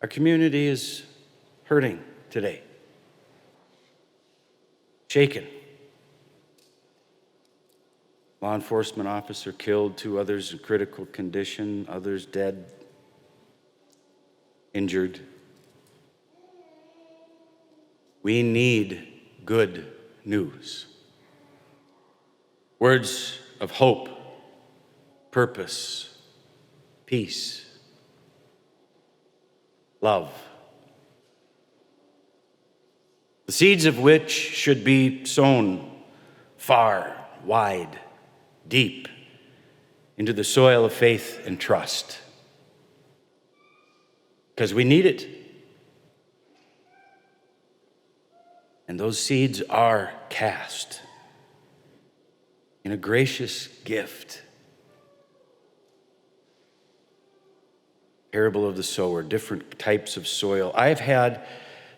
Our community is hurting today, shaken. Law enforcement officer killed, 2 others in critical condition, others dead, injured. We need good news. Words of hope, purpose, peace, love. The seeds of which should be sown far, wide, deep into the soil of faith and trust. Because we need it. And those seeds are cast in a gracious gift. Parable of the sower, different types of soil. I've had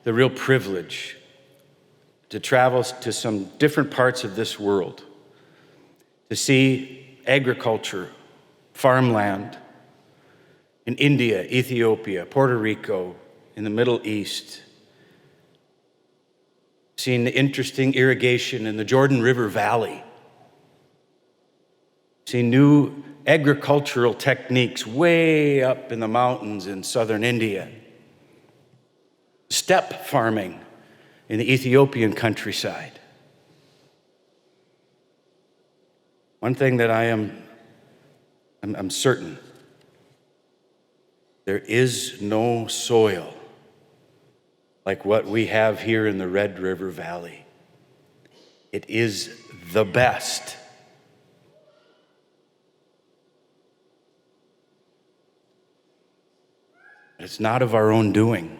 the real privilege to travel to some different parts of this world, to see agriculture, farmland in India, Ethiopia, Puerto Rico, in the Middle East. Seen the interesting irrigation in the Jordan River Valley. Seen new agricultural techniques way up in the mountains in southern India. Steppe farming in the Ethiopian countryside. One thing that I'm certain, there is no soil like what we have here in the Red River Valley. It is the best. It's not of our own doing.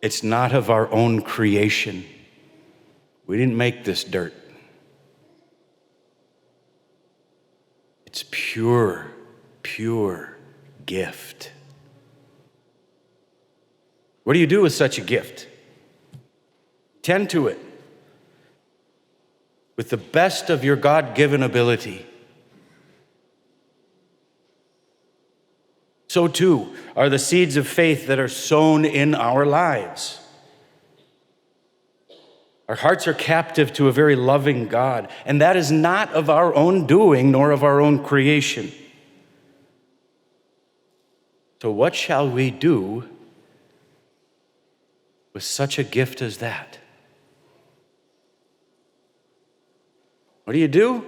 It's not of our own creation. We didn't make this dirt. It's pure, pure gift. What do you do with such a gift? Tend to it with the best of your God-given ability. So too are the seeds of faith that are sown in our lives. Our hearts are captive to a very loving God, and that is not of our own doing nor of our own creation. So what shall we do with such a gift as that? What do?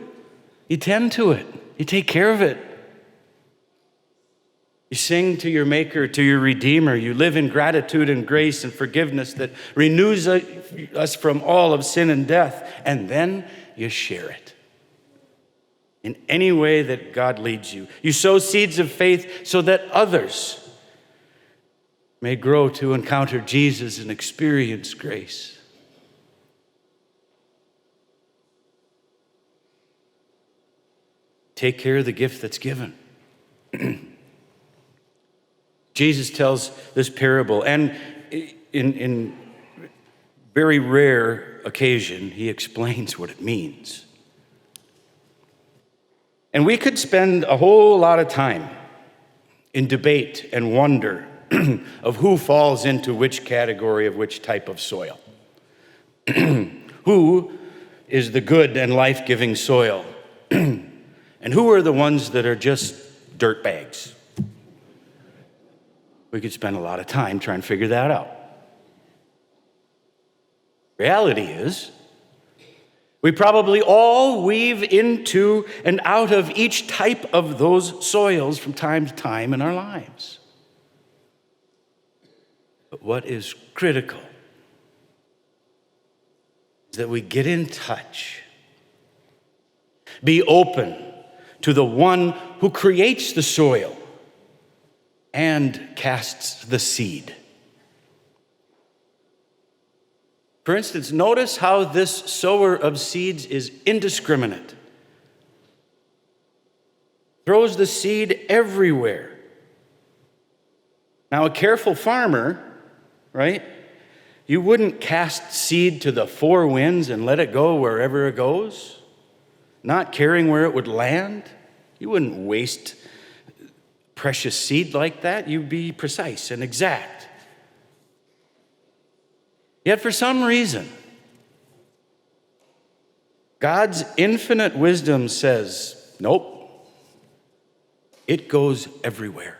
You tend to it. You take care of it. You sing to your Maker, to your Redeemer. You live in gratitude and grace and forgiveness that renews us from all of sin and death. And then you share it in any way that God leads you. You sow seeds of faith so that others may grow to encounter Jesus and experience grace. Take care of the gift that's given. Jesus tells this parable, and in very rare occasion, he explains what it means. And we could spend a whole lot of time in debate and wonder of who falls into which category of which type of soil. Who is the good and life-giving soil? And who are the ones that are just dirt bags? We could spend a lot of time trying to figure that out. Reality is, we probably all weave into and out of each type of those soils from time to time in our lives. But what is critical is that we get in touch, be open to the one who creates the soil and casts the seed. For instance, notice how this sower of seeds is indiscriminate. Throws the seed everywhere. Now, a careful farmer, right? You wouldn't cast seed to the four winds and let it go wherever it goes, not caring where it would land. You wouldn't waste precious seed like that, you'd be precise and exact. Yet for some reason, God's infinite wisdom says, nope, it goes everywhere.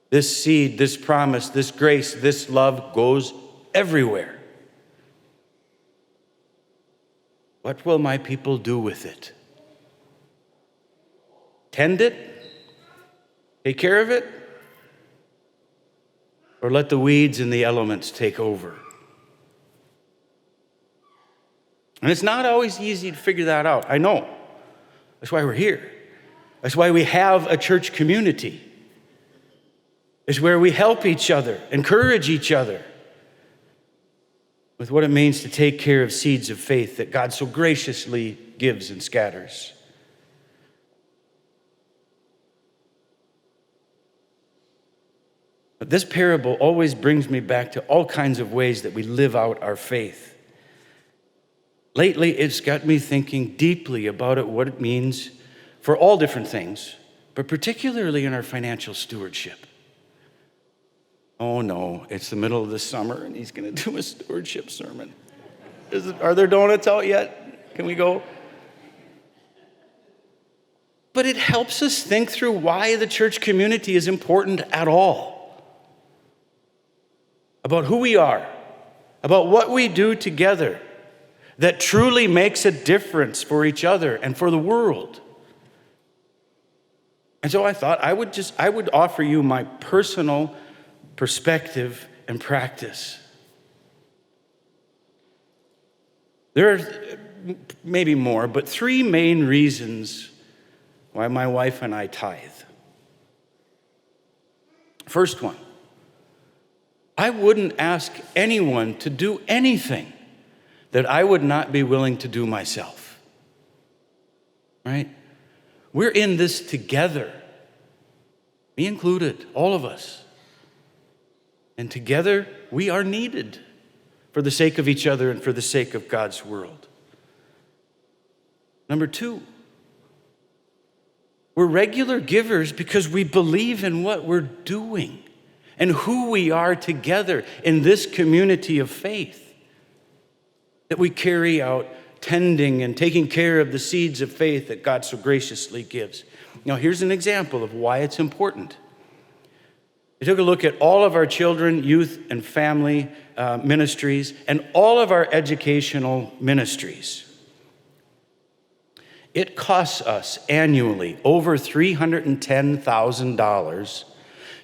This seed, this promise, this grace, this love goes everywhere. What will my people do with it? Tend it? Take care of it? Or let the weeds and the elements take over? And it's not always easy to figure that out. I know. That's why we're here. That's why we have a church community. It's where we help each other, encourage each other with what it means to take care of seeds of faith that God so graciously gives and scatters. But this parable always brings me back to all kinds of ways that we live out our faith. Lately, it's got me thinking deeply about what it means for all different things, but particularly in our financial stewardship. Oh no, it's the middle of the summer and he's going to do a stewardship sermon. Are there donuts out yet? Can we go? But it helps us think through why the church community is important at all. About who we are, about what we do together that truly makes a difference for each other and for the world. And so I thought I would offer you my personal perspective and practice. There are maybe more, but 3 main reasons why my wife and I tithe. First one, I wouldn't ask anyone to do anything that I would not be willing to do myself. Right? We're in this together. Me included, all of us. And together we are needed for the sake of each other and for the sake of God's world. Number 2, we're regular givers because we believe in what we're doing and who we are together in this community of faith that we carry out, tending and taking care of the seeds of faith that God so graciously gives. Now, here's an example of why it's important. I took a look at all of our children, youth, and family ministries and all of our educational ministries. It costs us annually over $310,000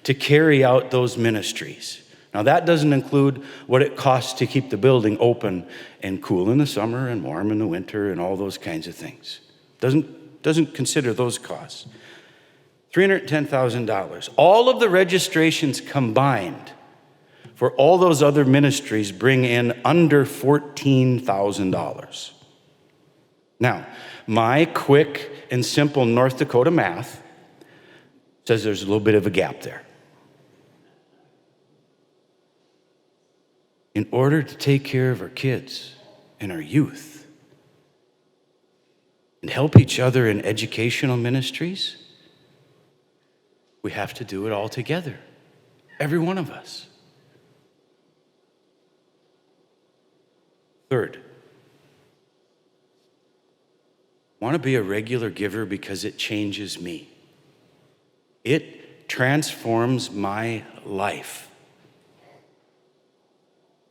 to carry out those ministries. Now, that doesn't include what it costs to keep the building open and cool in the summer and warm in the winter and all those kinds of things. Doesn't consider those costs. $310,000. All of the registrations combined for all those other ministries bring in under $14,000. Now, my quick and simple North Dakota math says there's a little bit of a gap there. In order to take care of our kids and our youth and help each other in educational ministries, we have to do it all together, every one of us. Third, I want to be a regular giver because it changes me. It transforms my life.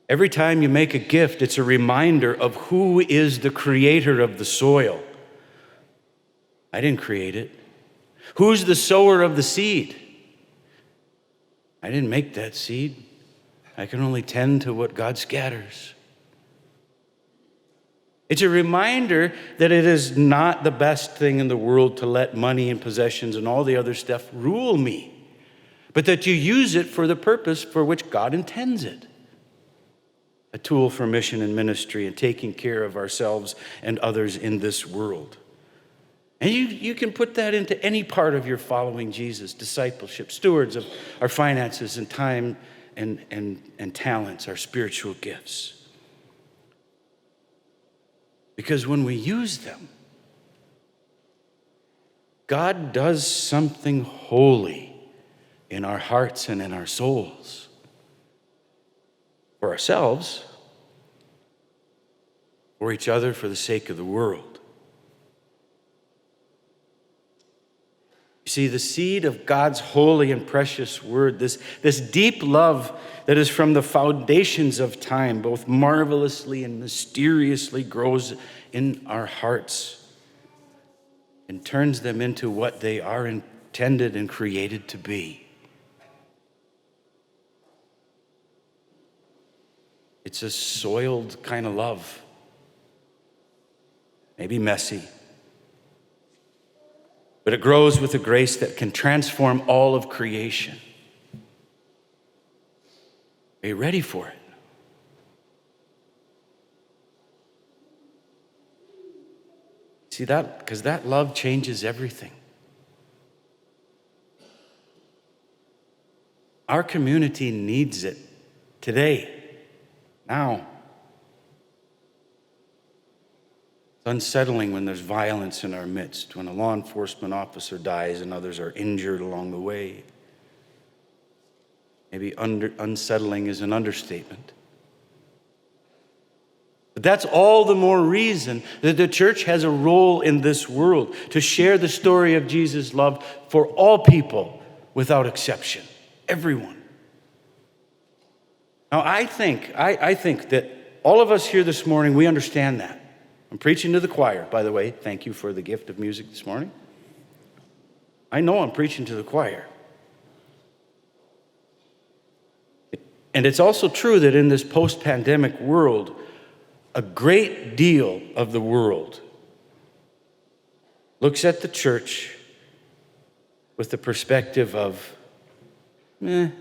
Every time you make a gift, it's a reminder of who is the creator of the soil. I didn't create it. Who's the sower of the seed? I didn't make that seed. I can only tend to what God scatters. It's a reminder that it is not the best thing in the world to let money and possessions and all the other stuff rule me, but that you use it for the purpose for which God intends it. A tool for mission and ministry and taking care of ourselves and others in this world. And you can put that into any part of your following Jesus, discipleship, stewards of our finances and time and talents, our spiritual gifts. Because when we use them, God does something holy in our hearts and in our souls. For ourselves, for each other, for the sake of the world. You see, the seed of God's holy and precious word, this deep love that is from the foundations of time, both marvelously and mysteriously grows in our hearts and turns them into what they are intended and created to be. It's a soiled kind of love, maybe messy, but it grows with a grace that can transform all of creation. Are you ready for it? See that? Because that love changes everything. Our community needs it today, now. It's unsettling when there's violence in our midst, when a law enforcement officer dies and others are injured along the way. Maybe unsettling is an understatement. But that's all the more reason that the church has a role in this world to share the story of Jesus' love for all people without exception, everyone. Now, I think that all of us here this morning, we understand that. I'm preaching to the choir, by the way. Thank you for the gift of music this morning. I know I'm preaching to the choir. And it's also true that in this post-pandemic world, a great deal of the world looks at the church with the perspective of, Then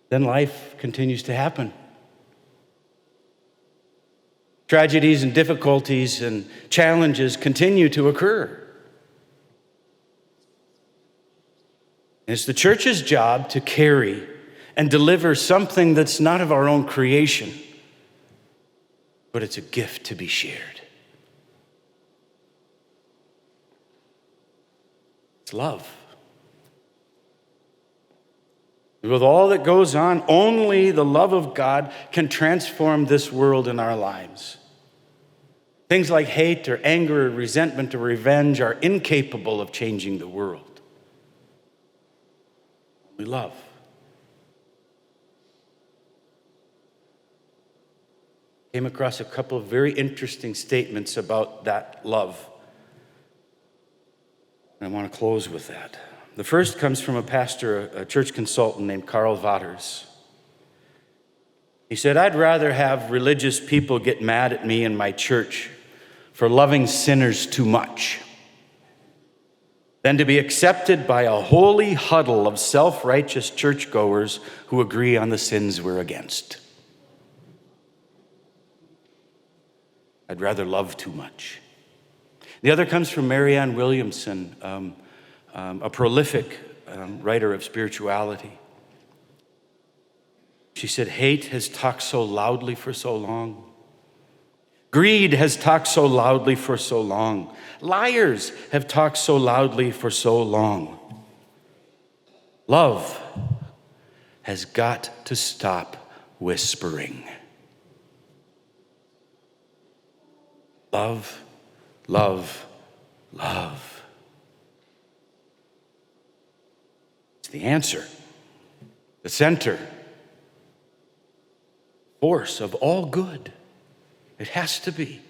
life continues to happen. Tragedies and difficulties and challenges continue to occur. And it's the church's job to carry and deliver something that's not of our own creation, but it's a gift to be shared. It's love. With all that goes on, only the love of God can transform this world in our lives. Things like hate or anger or resentment or revenge are incapable of changing the world. Only love. Came across a couple of very interesting statements about that love. And I want to close with that. The first comes from a pastor, a church consultant named Karl Vatters. He said, "I'd rather have religious people get mad at me in my church for loving sinners too much than to be accepted by a holy huddle of self-righteous churchgoers who agree on the sins we're against. I'd rather love too much." The other comes from Marianne Williamson, a prolific writer of spirituality. She said, "Hate has talked so loudly for so long. Greed has talked so loudly for so long. Liars have talked so loudly for so long. Love has got to stop whispering. Love, love, love. It's the answer, the center, force of all good. It has to be.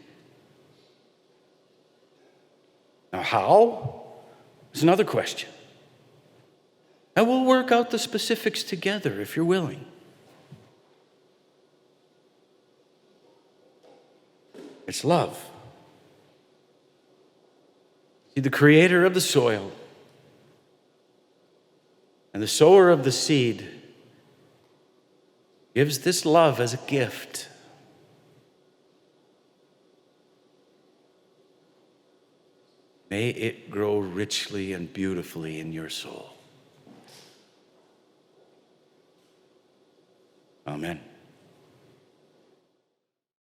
Now, how? Is another question. And we'll work out the specifics together if you're willing. It's love. See, the creator of the soil and the sower of the seed gives this love as a gift. May it grow richly and beautifully in your soul. Amen.